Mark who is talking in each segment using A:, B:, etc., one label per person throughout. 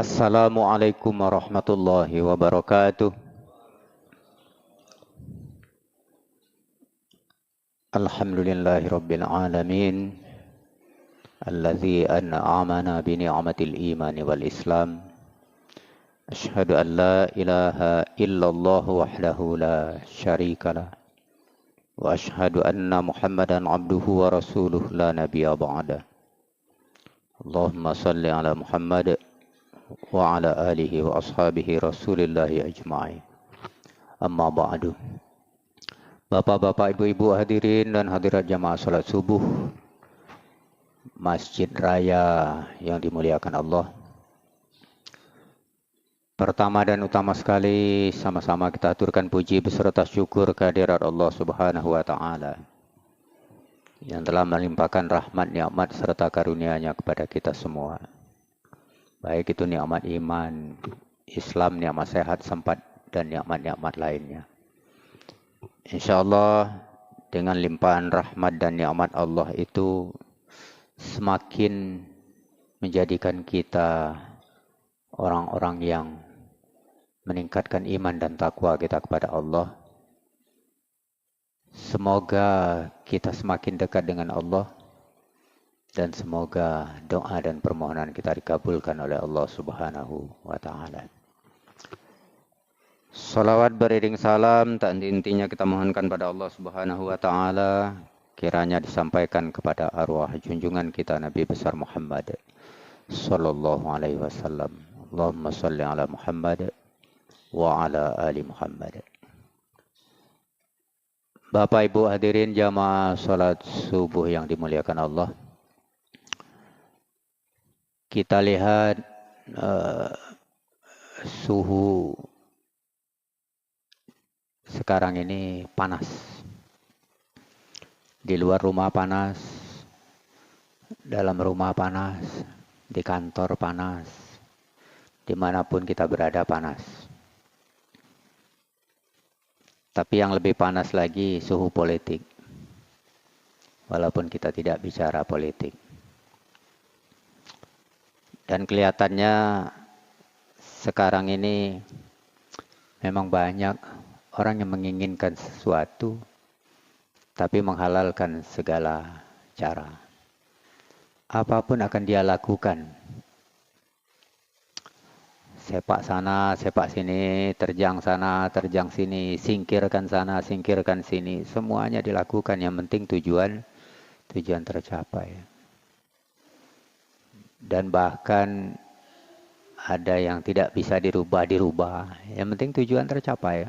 A: Assalamualaikum warahmatullahi wabarakatuh. Alhamdulillahi rabbil alamin. Alladzi an'amana bi ni'matil imani wal islam. Ashhadu an la ilaha illallah wahdahu la syarikalah. Wa ashhadu anna Muhammadan abduhu wa rasuluh la nabiyya ba'da. Allahumma salli ala Muhammad wa ala alihi wa ashabihi rasulillahi ajma'in. Amma ba'du. Bapak-bapak, ibu-ibu hadirin dan hadirat jamaah salat subuh Masjid Raya yang dimuliakan Allah. Pertama dan utama sekali, sama-sama kita aturkan puji beserta syukur kehadirat Allah Subhanahu wa taala yang telah melimpahkan rahmat, nikmat serta karunia-Nya kepada kita semua. Baik itu nikmat iman, Islam, nikmat sehat, sempat dan nikmat-nikmat lainnya. InsyaAllah dengan limpahan rahmat dan nikmat Allah itu semakin menjadikan kita orang-orang yang meningkatkan iman dan takwa kita kepada Allah. Semoga kita semakin dekat dengan Allah dan semoga doa dan permohonan kita dikabulkan oleh Allah Subhanahu wa taala. Salawat beriring salam tak henti-hentinya kita mohonkan pada Allah Subhanahu wa taala, kiranya disampaikan kepada arwah junjungan kita Nabi besar Muhammad sallallahu alaihi wasallam. Allahumma shalli ala Muhammad wa ala ali Muhammad. Bapak Ibu hadirin jamaah salat subuh yang dimuliakan Allah. Kita lihat suhu sekarang ini panas. Di luar rumah panas, dalam rumah panas, di kantor panas, dimanapun kita berada panas. Tapi yang lebih panas lagi suhu politik. Walaupun kita tidak bicara politik. Dan kelihatannya sekarang ini memang banyak orang yang menginginkan sesuatu, tapi menghalalkan segala cara. Apapun akan dia lakukan. Sepak sana, sepak sini, terjang sana, terjang sini, singkirkan sana, singkirkan sini. Semuanya dilakukan, yang penting tujuan tercapai. Dan bahkan ada yang tidak bisa dirubah. Yang penting tujuan tercapai.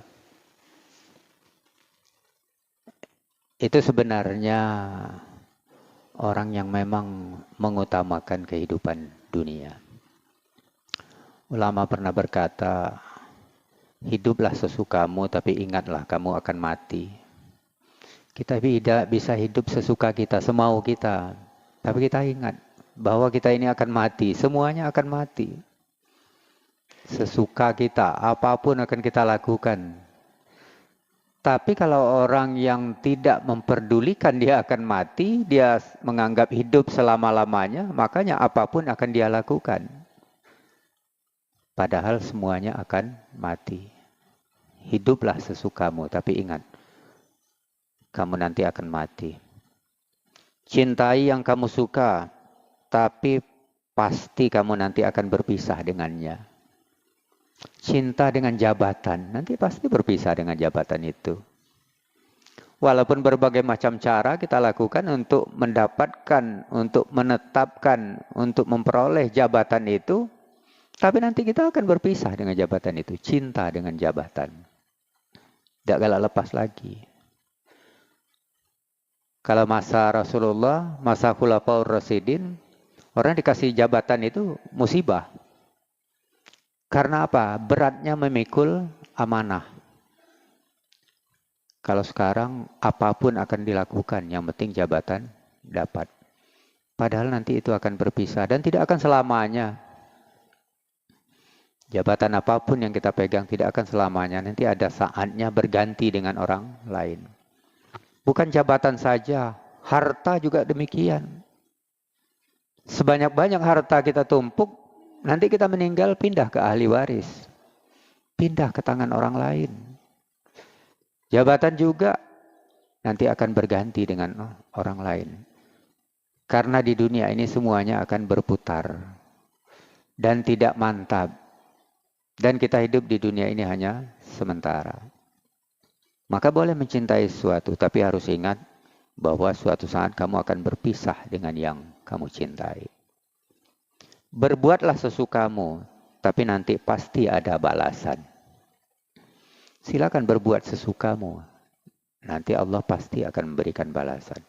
A: Itu sebenarnya orang yang memang mengutamakan kehidupan dunia. Ulama pernah berkata, hiduplah sesukamu tapi ingatlah kamu akan mati. Kita tidak bisa hidup sesuka kita, semau kita. Tapi kita ingat bahwa kita ini akan mati, semuanya akan mati. Sesuka kita, apapun akan kita lakukan. Tapi kalau orang yang tidak memperdulikan dia akan mati, dia menganggap hidup selama-lamanya, makanya apapun akan dia lakukan. Padahal semuanya akan mati. Hiduplah sesukamu, tapi ingat, kamu nanti akan mati. Cintai yang kamu suka, tapi pasti kamu nanti akan berpisah dengannya. Cinta dengan jabatan, nanti pasti berpisah dengan jabatan itu. Walaupun berbagai macam cara kita lakukan untuk mendapatkan, untuk menetapkan, untuk memperoleh jabatan itu, tapi nanti kita akan berpisah dengan jabatan itu. Cinta dengan jabatan. Tidak galak lepas lagi. Kalau masa Rasulullah, masa Khulafaur Rasyidin, orang dikasih jabatan itu musibah. Karena apa? Beratnya memikul amanah. Kalau sekarang apapun akan dilakukan, yang penting jabatan dapat. Padahal nanti itu akan berpisah dan tidak akan selamanya. Jabatan apapun yang kita pegang tidak akan selamanya. Nanti ada saatnya berganti dengan orang lain. Bukan jabatan saja, harta juga demikian. Sebanyak-banyak harta kita tumpuk, Nanti kita meninggal pindah ke ahli waris. Pindah ke tangan orang lain. Jabatan juga nanti akan berganti dengan orang lain. Karena di dunia ini semuanya akan berputar. Dan tidak mantap. Dan kita hidup di dunia ini hanya sementara. Maka boleh mencintai sesuatu, tapi harus ingat bahwa suatu saat kamu akan berpisah dengan yang kamu cintai. Berbuatlah sesukamu, tapi nanti pasti ada balasan. Silakan berbuat sesukamu, nanti Allah pasti akan memberikan balasan.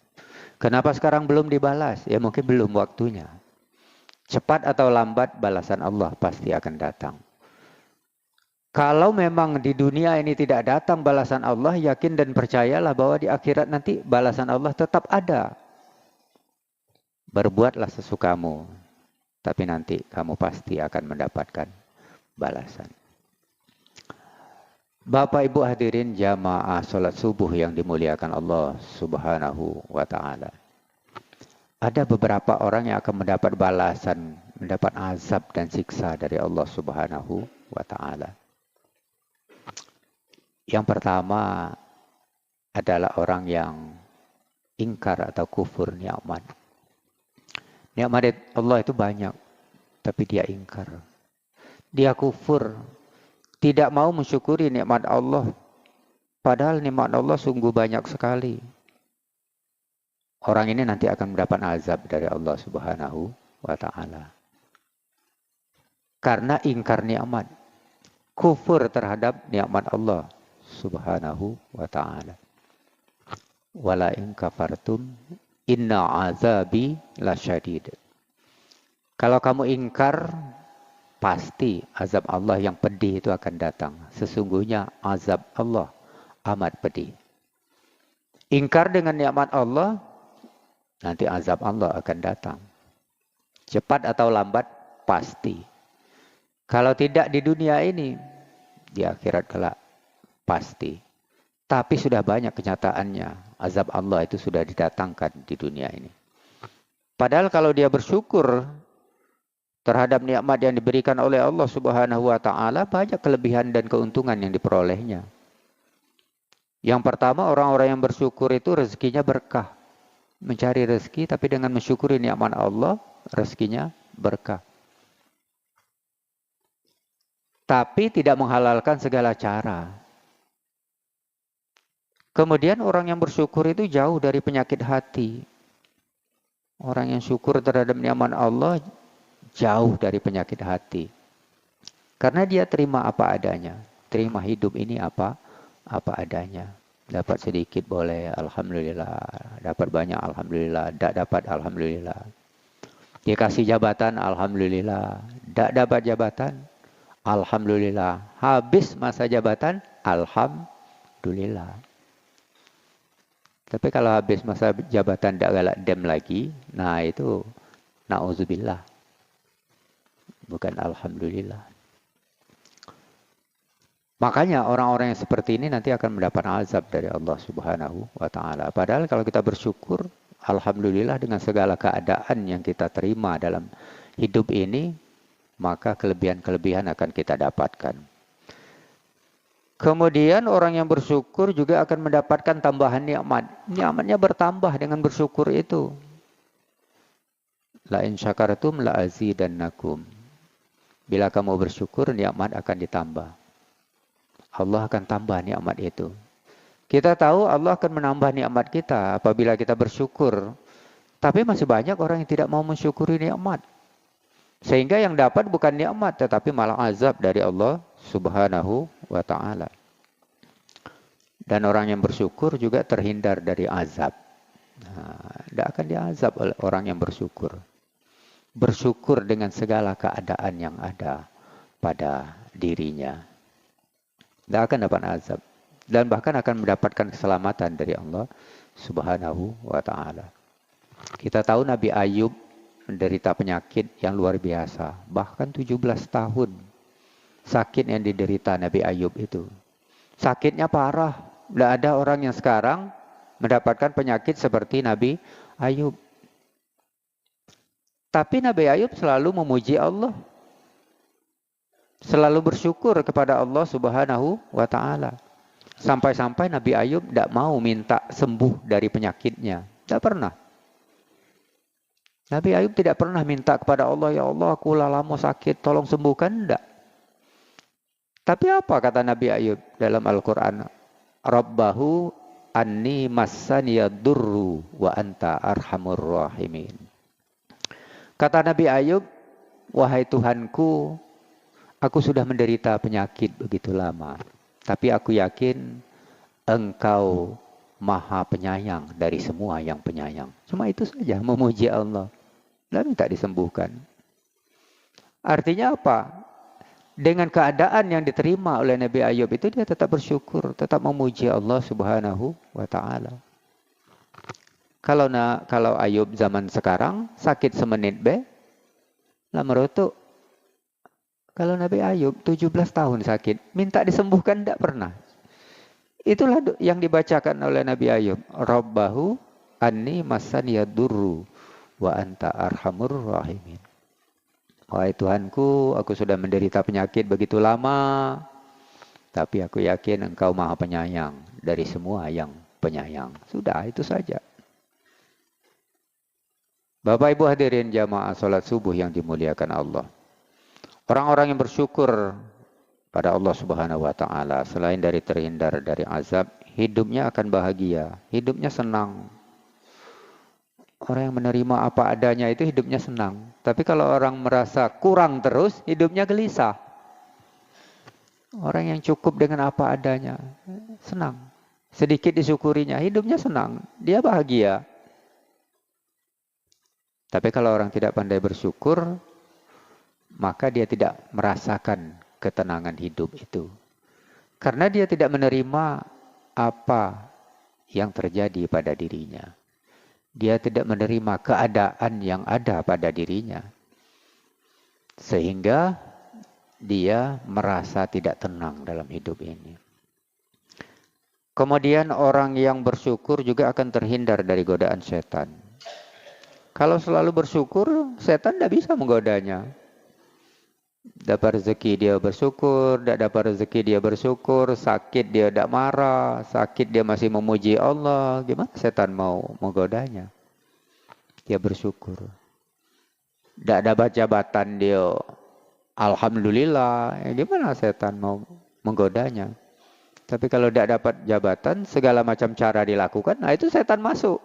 A: Kenapa sekarang belum dibalas? Ya mungkin belum waktunya. Cepat atau lambat balasan Allah pasti akan datang. Kalau memang di dunia ini tidak datang balasan Allah, yakin dan percayalah bahwa di akhirat nanti balasan Allah tetap ada. Berbuatlah sesukamu, tapi nanti kamu pasti akan mendapatkan balasan. Bapak Ibu hadirin jamaah salat subuh yang dimuliakan Allah Subhanahu wa taala. Ada beberapa orang yang akan mendapat balasan, mendapat azab dan siksa dari Allah Subhanahu wa taala. Yang pertama adalah orang yang ingkar atau kufur nikmat. Nikmat Allah itu banyak, tapi dia ingkar. Dia kufur, tidak mau mensyukuri nikmat Allah. Padahal nikmat Allah sungguh banyak sekali. Orang ini nanti akan mendapat azab dari Allah Subhanahu wa taala. Karena ingkar nikmat, kufur terhadap nikmat Allah Subhanahu wa ta'ala. Wala in kafartum inna azabi lasyadid. Kalau kamu ingkar, pasti azab Allah yang pedih itu akan datang. Sesungguhnya azab Allah amat pedih. Ingkar dengan nikmat Allah, nanti azab Allah akan datang. Cepat atau lambat, pasti. Kalau tidak di dunia ini, di akhirat kelak pasti. Tapi sudah banyak kenyataannya. Azab Allah itu sudah didatangkan di dunia ini. Padahal kalau dia bersyukur terhadap nikmat yang diberikan oleh Allah Subhanahu wa taala, banyak kelebihan dan keuntungan yang diperolehnya. Yang pertama, orang-orang yang bersyukur itu rezekinya berkah. Mencari rezeki tapi dengan mensyukuri nikmat Allah, rezekinya berkah. Tapi tidak menghalalkan segala cara. Kemudian orang yang bersyukur itu jauh dari penyakit hati. Orang yang syukur terhadap nikmat Allah jauh dari penyakit hati. Karena dia terima apa adanya. Terima hidup ini apa adanya. Dapat sedikit boleh, alhamdulillah. Dapat banyak, alhamdulillah. Tak dapat, alhamdulillah. Dikasih jabatan, alhamdulillah. Tak dapat jabatan, alhamdulillah. Habis masa jabatan, alhamdulillah. Tapi kalau habis masa jabatan tidak galak dem lagi, nah itu na'udzubillah. Bukan alhamdulillah. Makanya orang-orang yang seperti ini nanti akan mendapat azab dari Allah Subhanahu wa ta'ala. Padahal kalau kita bersyukur, alhamdulillah dengan segala keadaan yang kita terima dalam hidup ini, maka kelebihan-kelebihan akan kita dapatkan. Kemudian orang yang bersyukur juga akan mendapatkan tambahan nikmat. Nikmatnya bertambah dengan bersyukur itu. La in syakartum la azidannakum. Bila kamu bersyukur, nikmat akan ditambah. Allah akan tambah nikmat itu. Kita tahu Allah akan menambah nikmat kita apabila kita bersyukur. Tapi masih banyak orang yang tidak mau mensyukuri nikmat. Sehingga yang dapat bukan nikmat, tetapi malah azab dari Allah Subhanahu wa ta'ala. Dan orang yang bersyukur juga terhindar dari azab. Tidak akan diazab oleh orang yang bersyukur. Bersyukur dengan segala keadaan yang ada pada dirinya. Tidak akan dapat azab. Dan bahkan akan mendapatkan keselamatan dari Allah Subhanahu wa ta'ala. Kita tahu Nabi Ayub menderita penyakit yang luar biasa. Bahkan 17 tahun. Sakit yang diderita Nabi Ayub itu. Sakitnya parah. Tidak ada orang yang sekarang mendapatkan penyakit seperti Nabi Ayub. Tapi Nabi Ayub selalu memuji Allah. Selalu bersyukur kepada Allah Subhanahu wa Ta'ala. Sampai-sampai Nabi Ayub tidak mau minta sembuh dari penyakitnya. Tidak pernah. Nabi Ayub tidak pernah minta kepada Allah, ya Allah aku lama sakit, tolong sembuhkan. Tidak. Tapi apa kata Nabi Ayub dalam Al-Quran? Rabbahu anni massaniyadurru wa anta arhamur rahimin. Kata Nabi Ayub, wahai Tuhanku, aku sudah menderita penyakit begitu lama. Tapi aku yakin Engkau Maha Penyayang dari semua yang penyayang. Cuma itu saja, memuji Allah. Dan minta disembuhkan. Artinya apa? Dengan keadaan yang diterima oleh Nabi Ayub itu dia tetap bersyukur, tetap memuji Allah Subhanahu wa Ta'ala. Kalau Ayub zaman sekarang sakit semenit lah merotok. Kalau Nabi Ayub 17 tahun sakit, minta disembuhkan tidak pernah. Itulah yang dibacakan oleh Nabi Ayub. Rabbahu anni massaniyadurru wa anta arhamur rahimin. Wahai Tuhanku, aku sudah menderita penyakit begitu lama, tapi aku yakin Engkau Maha Penyayang dari semua yang penyayang. Sudah, itu saja. Bapak Ibu hadirin jamaah salat subuh yang dimuliakan Allah. Orang-orang yang bersyukur pada Allah Subhanahu wa Ta'ala, selain dari terhindar dari azab, hidupnya akan bahagia, hidupnya senang. Orang yang menerima apa adanya itu hidupnya senang. Tapi kalau orang merasa kurang terus, hidupnya gelisah. Orang yang cukup dengan apa adanya, senang. Sedikit disyukurinya, hidupnya senang. Dia bahagia. Tapi kalau orang tidak pandai bersyukur, maka dia tidak merasakan ketenangan hidup itu. Karena dia tidak menerima apa yang terjadi pada dirinya. Dia tidak menerima keadaan yang ada pada dirinya. Sehingga dia merasa tidak tenang dalam hidup ini. Kemudian orang yang bersyukur juga akan terhindar dari godaan setan. Kalau selalu bersyukur, setan tidak bisa menggodanya. Dapat rezeki dia bersyukur, tidak dapat rezeki dia bersyukur, sakit dia tidak marah, sakit dia masih memuji Allah. Gimana setan mau menggodanya? Dia bersyukur. Tidak dapat jabatan dia, alhamdulillah. Gimana setan mau menggodanya? Tapi kalau tidak dapat jabatan, segala macam cara dilakukan, nah itu setan masuk.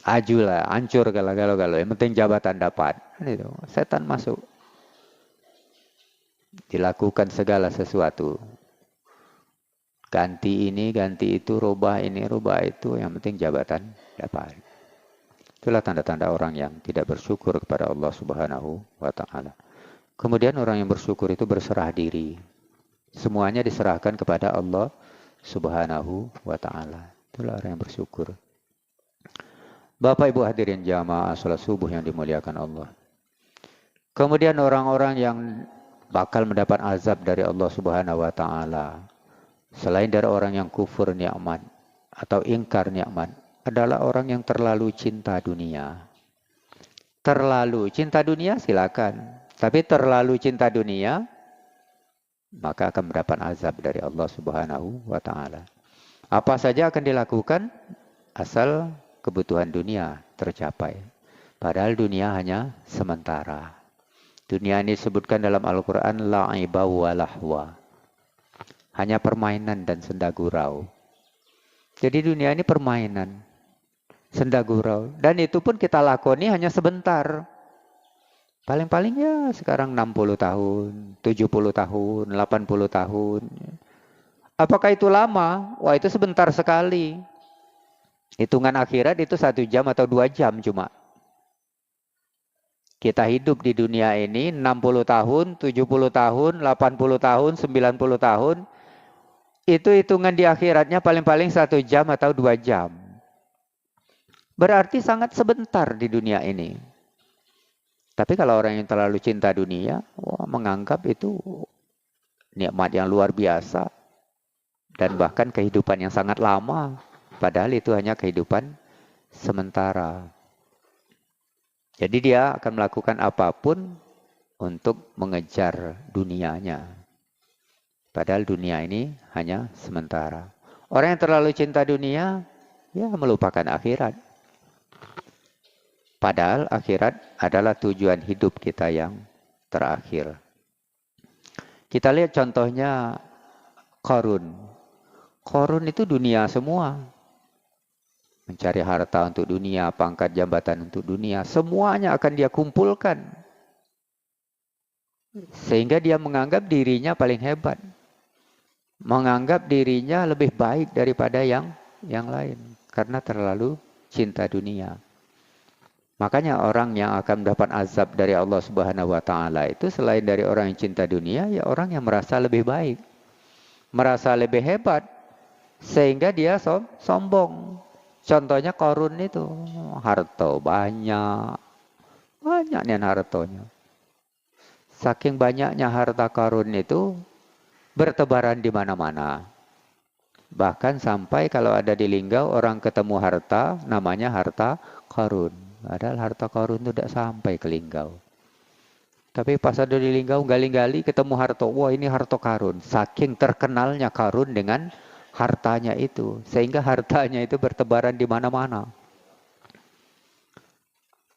A: Ajulah, hancur galau-galau. Yang penting jabatan dapat. Itu, setan masuk. Dilakukan segala sesuatu. Ganti ini, ganti itu, rubah ini, rubah itu. Yang penting jabatan dapat. Itulah tanda-tanda orang yang tidak bersyukur kepada Allah Subhanahu wa Ta'ala. Kemudian orang yang bersyukur itu berserah diri. Semuanya diserahkan kepada Allah Subhanahu wa Ta'ala. Itulah orang yang bersyukur. Bapak Ibu hadirin jamaah salat subuh yang dimuliakan Allah. Kemudian orang-orang yang bakal mendapat azab dari Allah Subhanahu wa Ta'ala, selain dari orang yang kufur nikmat atau ingkar nikmat, adalah orang yang terlalu cinta dunia. Terlalu cinta dunia silakan, tapi terlalu cinta dunia maka akan mendapat azab dari Allah Subhanahu wa Ta'ala. Apa saja akan dilakukan asal kebutuhan dunia tercapai. Padahal dunia hanya sementara. Dunia ini disebutkan dalam Al-Quran la'iba wa lahwa. Hanya permainan dan senda gurau. Jadi dunia ini permainan, senda gurau. Dan itu pun kita lakoni hanya sebentar. Paling-paling ya sekarang 60 tahun, 70 tahun, 80 tahun. Apakah itu lama? Wah itu sebentar sekali. Hitungan akhirat itu 1 jam atau 2 jam cuma. Kita hidup di dunia ini 60 tahun, 70 tahun, 80 tahun, 90 tahun. Itu hitungan di akhiratnya paling-paling 1 jam atau 2 jam. Berarti sangat sebentar di dunia ini. Tapi kalau orang yang terlalu cinta dunia, wah, menganggap itu nikmat yang luar biasa. Dan bahkan kehidupan yang sangat lama. Padahal itu hanya kehidupan sementara. Jadi dia akan melakukan apapun untuk mengejar dunianya. Padahal dunia ini hanya sementara. Orang yang terlalu cinta dunia, ya melupakan akhirat. Padahal akhirat adalah tujuan hidup kita yang terakhir. Kita lihat contohnya Qarun. Qarun itu dunia semua. Mencari harta untuk dunia, pangkat jabatan untuk dunia, semuanya akan dia kumpulkan. Sehingga dia menganggap dirinya paling hebat. Menganggap dirinya lebih baik daripada yang lain. Karena terlalu cinta dunia. Makanya orang yang akan mendapat azab dari Allah Subhanahu wa Ta'ala itu selain dari orang yang cinta dunia, ya orang yang merasa lebih baik, merasa lebih hebat, sehingga dia sombong. Contohnya Qarun itu, harta banyak nih hartanya. Saking banyaknya harta Qarun itu bertebaran di mana-mana. Bahkan sampai kalau ada di Linggau orang ketemu harta, namanya harta Qarun. Padahal harta Qarun itu tidak sampai ke Linggau. Tapi pas ada di Linggau, gali-gali ketemu harta. Wah, ini harta Qarun. Saking terkenalnya Qarun dengan hartanya itu. Sehingga hartanya itu bertebaran di mana-mana.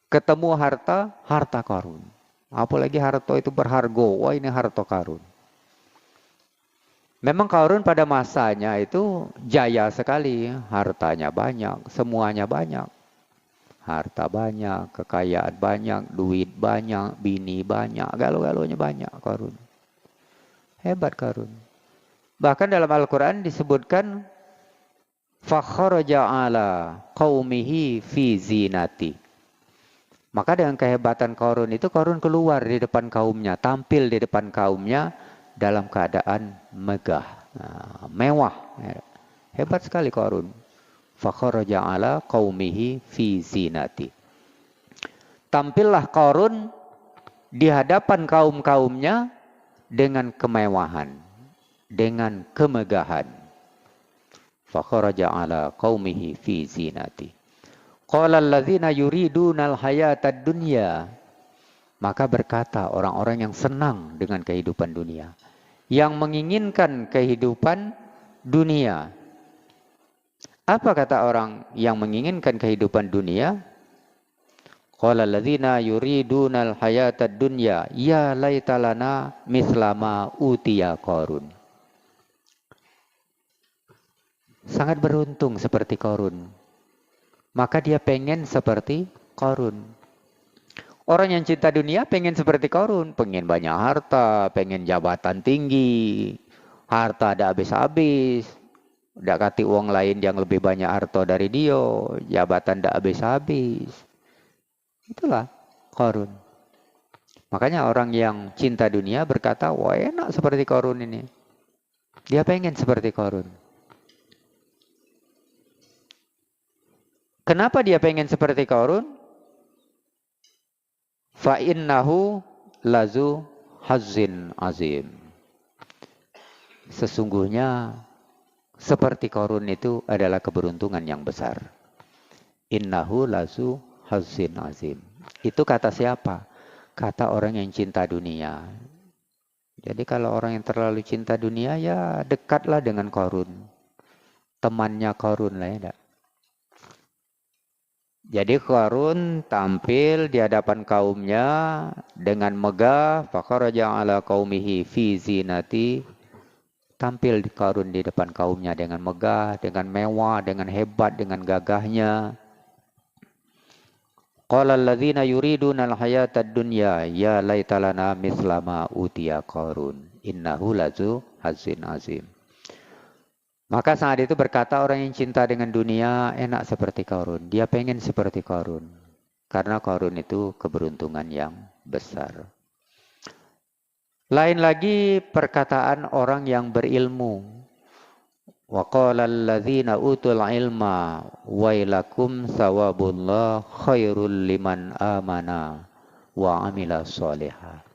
A: Ketemu harta Qarun. Apalagi harta itu berharga. Wah, ini harta Qarun. Memang Qarun pada masanya itu jaya sekali. Hartanya banyak, semuanya banyak. Harta banyak, kekayaan banyak, duit banyak, bini banyak, galau-galaunya banyak Qarun. Hebat Qarun. Bahkan dalam Al-Quran disebutkan fakharaja ala qaumihi fi zinati. Maka dengan kehebatan Qarun itu, Qarun keluar di depan kaumnya, tampil di depan kaumnya dalam keadaan megah, mewah. Hebat sekali Qarun. Fakharaja ala qaumihi fi zinati. Tampillah Qarun di hadapan kaum-kaumnya dengan kemewahan, dengan kemegahan. Fakharaja ala qaumihi fi zinati. Qala alladzina yuridunal hayatad dunya. Maka berkata orang-orang yang senang dengan kehidupan dunia, yang menginginkan kehidupan dunia. Apa kata orang yang menginginkan kehidupan dunia? Qala alladzina yuridunal hayatad dunya ya laitalana mislama utiya Qarun. Sangat beruntung seperti Qarun. Maka dia pengen seperti Qarun. Orang yang cinta dunia pengen seperti Qarun, pengen banyak harta, pengen jabatan tinggi, harta ada habis-habis. Tidak kati uang lain yang lebih banyak harta dari dia, jabatan tidak habis-habis. Itulah Qarun. Makanya orang yang cinta dunia berkata, wah enak seperti Qarun ini. Dia pengen seperti Qarun. Kenapa dia pengen seperti Qarun? Fa'innahu lazu hazzin azim. Sesungguhnya seperti Qarun itu adalah keberuntungan yang besar. Innahu lazu hazzin azim. Itu kata siapa? Kata orang yang cinta dunia. Jadi kalau orang yang terlalu cinta dunia, ya dekatlah dengan Qarun. Temannya Qarun lah ya. Jadi Qarun tampil di hadapan kaumnya dengan megah. Fakharaja ala qaumihi fi zinati. Tampil di Qarun di depan kaumnya dengan megah, dengan mewah, dengan hebat, dengan gagahnya. Qala alladzina yuriduna al-hayatad dunya ya laitalana mislama utiya Qarun. Innahu lazu hazzin azim. Maka saat itu berkata orang yang cinta dengan dunia enak seperti Qarun. Dia pengen seperti Qarun. Karena Qarun itu keberuntungan yang besar. Lain lagi perkataan orang yang berilmu. Wa qala alladzina utul ilma wailakum thawabullah khairul liman amana wa amila sholihah.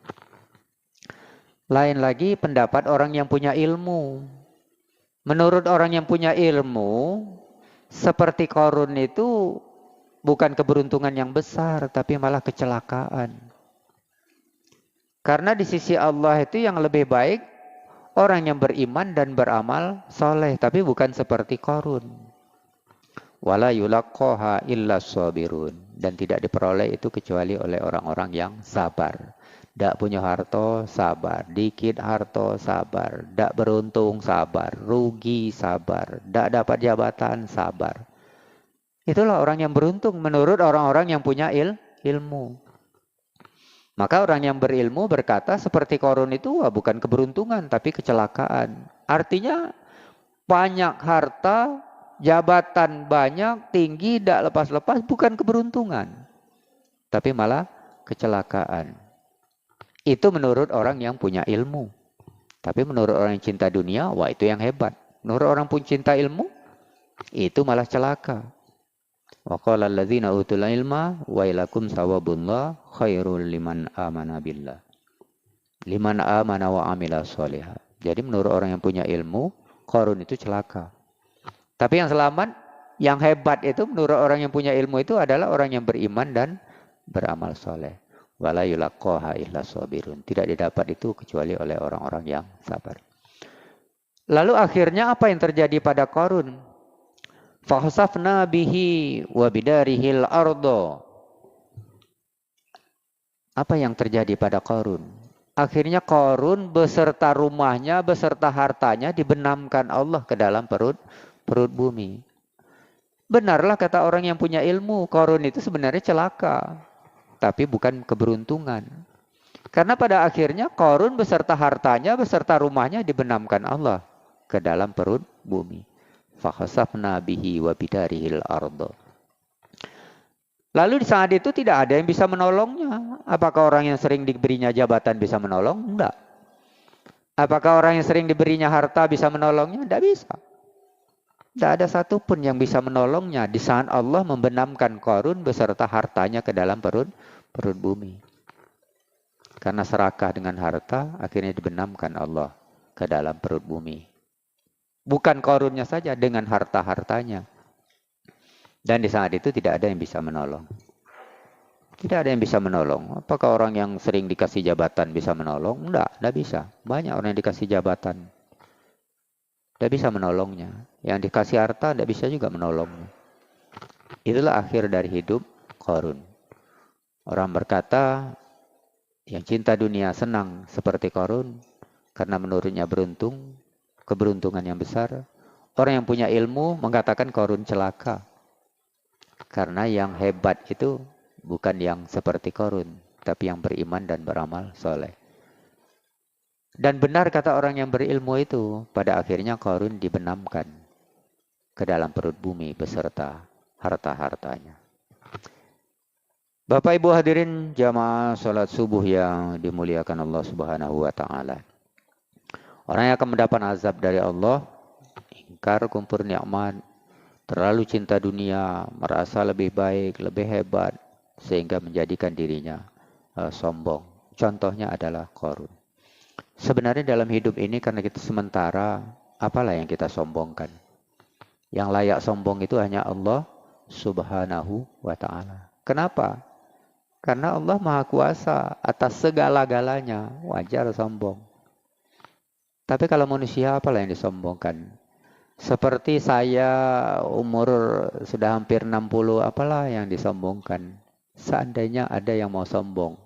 A: Lain lagi pendapat orang yang punya ilmu. Menurut orang yang punya ilmu, seperti Qarun itu bukan keberuntungan yang besar, tapi malah kecelakaan. Karena di sisi Allah itu yang lebih baik orang yang beriman dan beramal soleh, tapi bukan seperti Qarun. Wala yulaqqaha illa sabirun, dan tidak diperoleh itu kecuali oleh orang-orang yang sabar. Dak punya harta sabar, dikit harta sabar, dak beruntung sabar, rugi sabar, dak dapat jabatan sabar. Itulah orang yang beruntung menurut orang-orang yang punya ilmu. Maka orang yang berilmu berkata seperti Qarun itu bukan keberuntungan tapi kecelakaan. Artinya banyak harta, jabatan banyak, tinggi, tidak lepas-lepas, bukan keberuntungan. Tapi malah kecelakaan. Itu menurut orang yang punya ilmu. Tapi menurut orang yang cinta dunia, wah itu yang hebat. Menurut orang pun cinta ilmu, itu malah celaka. Wa qala alladzina utul ilma wa ilakum sawabullah khairul liman amana billah. Liman amana wa amila sholihah. Jadi menurut orang yang punya ilmu, Qarun itu celaka. Tapi yang selamat, yang hebat itu menurut orang yang punya ilmu itu adalah orang yang beriman dan beramal soleh. Wala yulaqqaha illa sabirun. Tidak didapat itu kecuali oleh orang-orang yang sabar. Lalu akhirnya apa yang terjadi pada Qarun? Fakhsafna bihi wa bidarihil ardo. Apa yang terjadi pada Qarun? Akhirnya Qarun beserta rumahnya, beserta hartanya dibenamkan Allah ke dalam perut bumi. Benarlah kata orang yang punya ilmu, Qarun itu sebenarnya celaka. Tapi bukan keberuntungan. Karena pada akhirnya Qarun beserta hartanya, beserta rumahnya dibenamkan Allah ke dalam perut bumi. Fakhsafna bihi wa bidarihil ardo. Lalu di saat itu tidak ada yang bisa menolongnya. Apakah orang yang sering diberinya jabatan bisa menolong? Enggak. Apakah orang yang sering diberinya harta bisa menolongnya? Tidak bisa. Tidak ada satupun yang bisa menolongnya di saat Allah membenamkan Qarun beserta hartanya ke dalam perut bumi. Karena serakah dengan harta, akhirnya dibenamkan Allah ke dalam perut bumi. Bukan Qarunnya saja, dengan harta-hartanya. Dan di saat itu tidak ada yang bisa menolong. Tidak ada yang bisa menolong. Apakah orang yang sering dikasih jabatan bisa menolong? Tidak bisa. Banyak orang yang dikasih jabatan. Tidak bisa menolongnya. Yang dikasih harta tidak bisa juga menolongnya. Itulah akhir dari hidup Qarun. Orang berkata, yang cinta dunia senang seperti Qarun, karena menurutnya beruntung, keberuntungan yang besar. Orang yang punya ilmu mengatakan Qarun celaka. Karena yang hebat itu bukan yang seperti Qarun, tapi yang beriman dan beramal soleh. Dan benar kata orang yang berilmu itu, pada akhirnya Qarun dibenamkan ke dalam perut bumi beserta harta-hartanya. Bapak Ibu hadirin jamaah salat subuh yang dimuliakan Allah Subhanahu wa taala. Orang yang akan mendapat azab dari Allah, ingkar kumpur nikmat, terlalu cinta dunia, merasa lebih baik, lebih hebat, sehingga menjadikan dirinya sombong. Contohnya adalah Qarun. Sebenarnya dalam hidup ini karena kita sementara, apalah yang kita sombongkan? Yang layak sombong itu hanya Allah Subhanahu wa ta'ala. Kenapa? Karena Allah Maha Kuasa atas segala-galanya, wajar sombong. Tapi kalau manusia apalah yang disombongkan? Seperti saya umur sudah hampir 60, apalah yang disombongkan? Seandainya ada yang mau sombong.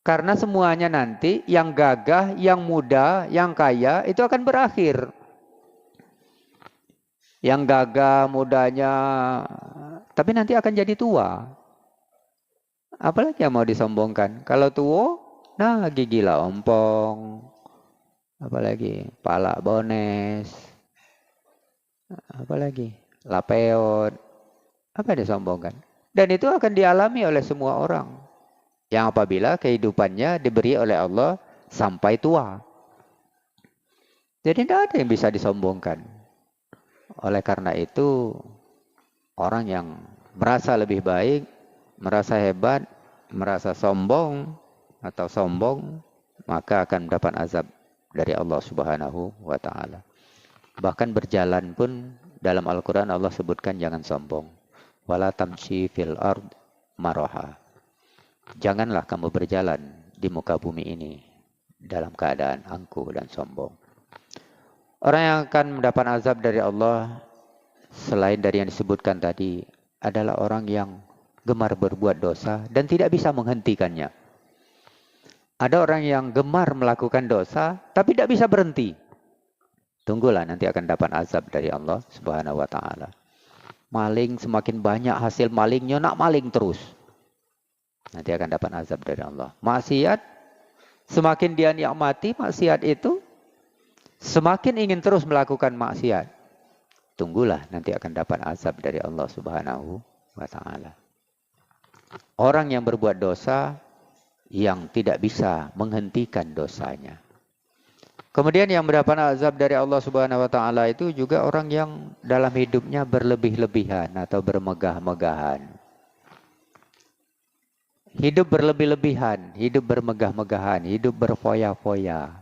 A: Karena semuanya nanti yang gagah, yang muda, yang kaya itu akan berakhir. Yang gagah mudanya, tapi nanti akan jadi tua. Apalagi yang mau disombongkan? Kalau tua, nah gigi lah ompong. Apalagi pala bones, apalagi lapeot, apa yang disombongkan? Dan itu akan dialami oleh semua orang yang apabila kehidupannya diberi oleh Allah sampai tua. Jadi tidak ada yang bisa disombongkan. Oleh karena itu, orang yang merasa lebih baik, merasa hebat, merasa sombong atau sombong, maka akan mendapat azab dari Allah Subhanahu wa ta'ala. Bahkan berjalan pun dalam Al-Quran Allah sebutkan jangan sombong. Wala tamshi fil ard maraha. Janganlah kamu berjalan di muka bumi ini dalam keadaan angkuh dan sombong. Orang yang akan mendapat azab dari Allah selain dari yang disebutkan tadi adalah orang yang gemar berbuat dosa dan tidak bisa menghentikannya. Ada orang yang gemar melakukan dosa tapi tidak bisa berhenti. Tunggulah nanti akan dapat azab dari Allah Subhanahu wa taala. Maling semakin banyak hasil malingnya, nak maling terus. Nanti akan dapat azab dari Allah. Maksiat semakin dia nikmati maksiat itu, semakin ingin terus melakukan maksiat. Tunggulah nanti akan dapat azab dari Allah Subhanahu wa taala. Orang yang berbuat dosa yang tidak bisa menghentikan dosanya. Kemudian yang mendapat azab dari Allah Subhanahu wa taala itu juga orang yang dalam hidupnya berlebih-lebihan atau bermegah-megahan. Hidup berlebih-lebihan, hidup bermegah-megahan, hidup berfoya-foya.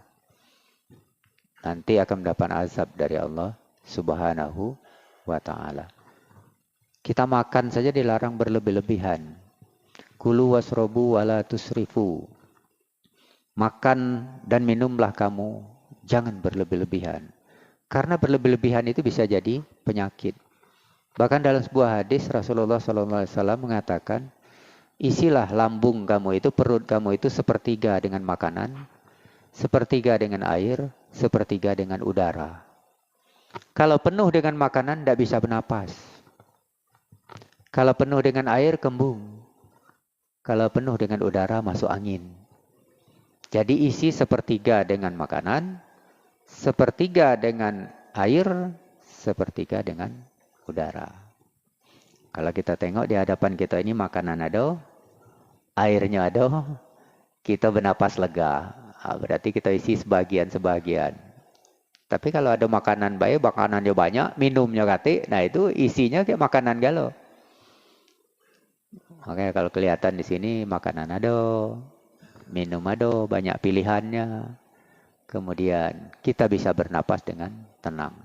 A: Nanti akan mendapat azab dari Allah Subhanahu wa taala. Kita makan saja dilarang berlebih-lebihan. Kulu wasrobu wala tusrifu. Makan dan minumlah kamu, jangan berlebih-lebihan. Karena berlebih-lebihan itu bisa jadi penyakit. Bahkan dalam sebuah hadis Rasulullah SAW mengatakan, isilah lambung kamu itu, perut kamu itu sepertiga dengan makanan, sepertiga dengan air, sepertiga dengan udara. Kalau penuh dengan makanan, tidak bisa bernapas. Kalau penuh dengan air, kembung. Kalau penuh dengan udara, masuk angin. Jadi isi sepertiga dengan makanan, sepertiga dengan air, sepertiga dengan udara. Kalau kita tengok di hadapan kita ini makanan ada, airnya ada, kita bernapas lega. Berarti kita isi sebagian-sebagian. Tapi kalau ada makanan baik, makanannya banyak, minumnya kate, nah itu isinya kayak makanan galau. Makanya kalau kelihatan di sini makanan ada, minum ada, banyak pilihannya. Kemudian kita bisa bernapas dengan tenang.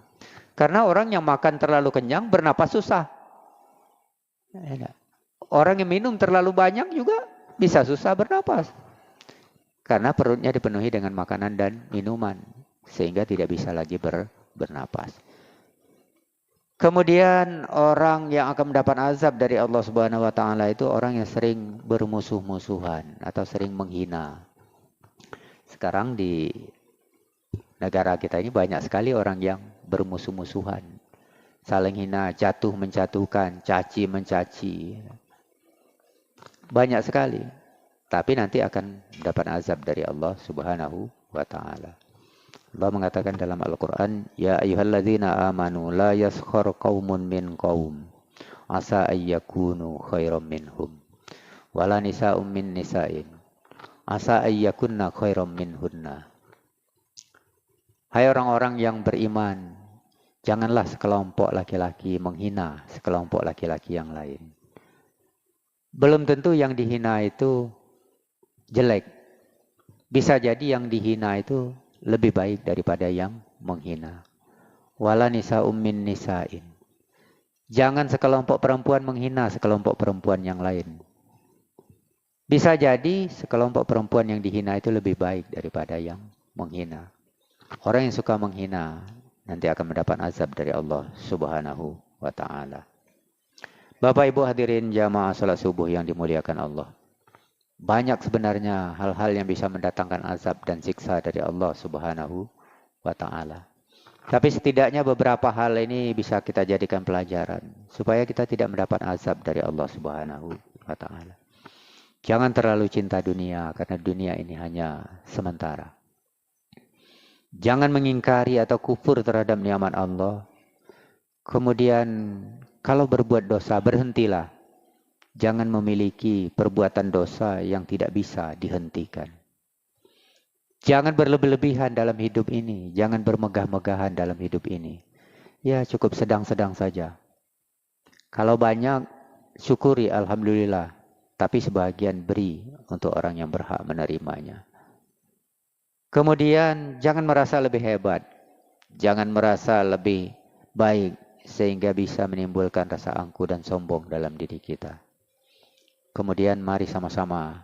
A: Karena orang yang makan terlalu kenyang, bernapas susah. Orang yang minum terlalu banyak juga bisa susah bernapas. Karena perutnya dipenuhi dengan makanan dan minuman. Sehingga tidak bisa lagi bernapas. Kemudian orang yang akan mendapat azab dari Allah Subhanahu wa taala itu orang yang sering bermusuh-musuhan atau sering menghina. Sekarang di negara kita ini banyak sekali orang yang bermusuh-musuhan. Saling hina, jatuh menjatuhkan, caci mencaci. Banyak sekali. Tapi nanti akan mendapat azab dari Allah Subhanahu wa taala. Allah mengatakan dalam Al-Quran, Ya ayyuhalladzina amanu la yaskhar qawmun min qawm asa ayyakunu khairam minhum wala nisa'um min nisa'in asa ayyakunna khairam minhunna. Hai orang-orang yang beriman, janganlah sekelompok laki-laki menghina sekelompok laki-laki yang lain. Belum tentu yang dihina itu jelek. Bisa jadi yang dihina itu lebih baik daripada yang menghina. Wala nisa'um min nisa'in. Jangan sekelompok perempuan menghina sekelompok perempuan yang lain. Bisa jadi sekelompok perempuan yang dihina itu lebih baik daripada yang menghina. Orang yang suka menghina nanti akan mendapat azab dari Allah Subhanahu wa taala. Bapak Ibu hadirin jamaah salat subuh yang dimuliakan Allah. Banyak sebenarnya hal-hal yang bisa mendatangkan azab dan siksa dari Allah Subhanahu wa taala. Tapi setidaknya beberapa hal ini bisa kita jadikan pelajaran supaya kita tidak mendapat azab dari Allah Subhanahu wa taala. Jangan terlalu cinta dunia karena dunia ini hanya sementara. Jangan mengingkari atau kufur terhadap nikmat Allah. Kemudian kalau berbuat dosa berhentilah. Jangan memiliki perbuatan dosa yang tidak bisa dihentikan. Jangan berlebih-lebihan dalam hidup ini. Jangan bermegah-megahan dalam hidup ini. Ya cukup sedang-sedang saja. Kalau banyak, syukuri alhamdulillah. Tapi sebagian beri untuk orang yang berhak menerimanya. Kemudian jangan merasa lebih hebat. Jangan merasa lebih baik. Sehingga bisa menimbulkan rasa angkuh dan sombong dalam diri kita. Kemudian mari sama-sama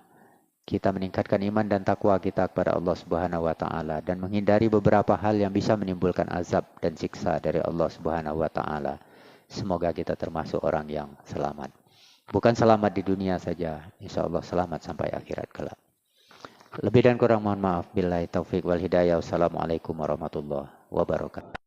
A: kita meningkatkan iman dan takwa kita kepada Allah Subhanahu wa taala dan menghindari beberapa hal yang bisa menimbulkan azab dan siksa dari Allah Subhanahu wa taala. Semoga kita termasuk orang yang selamat. Bukan selamat di dunia saja, insya Allah selamat sampai akhirat kelak. Lebih dan kurang mohon maaf. Billahi taufik wal hidayah. Wassalamualaikum warahmatullahi wabarakatuh.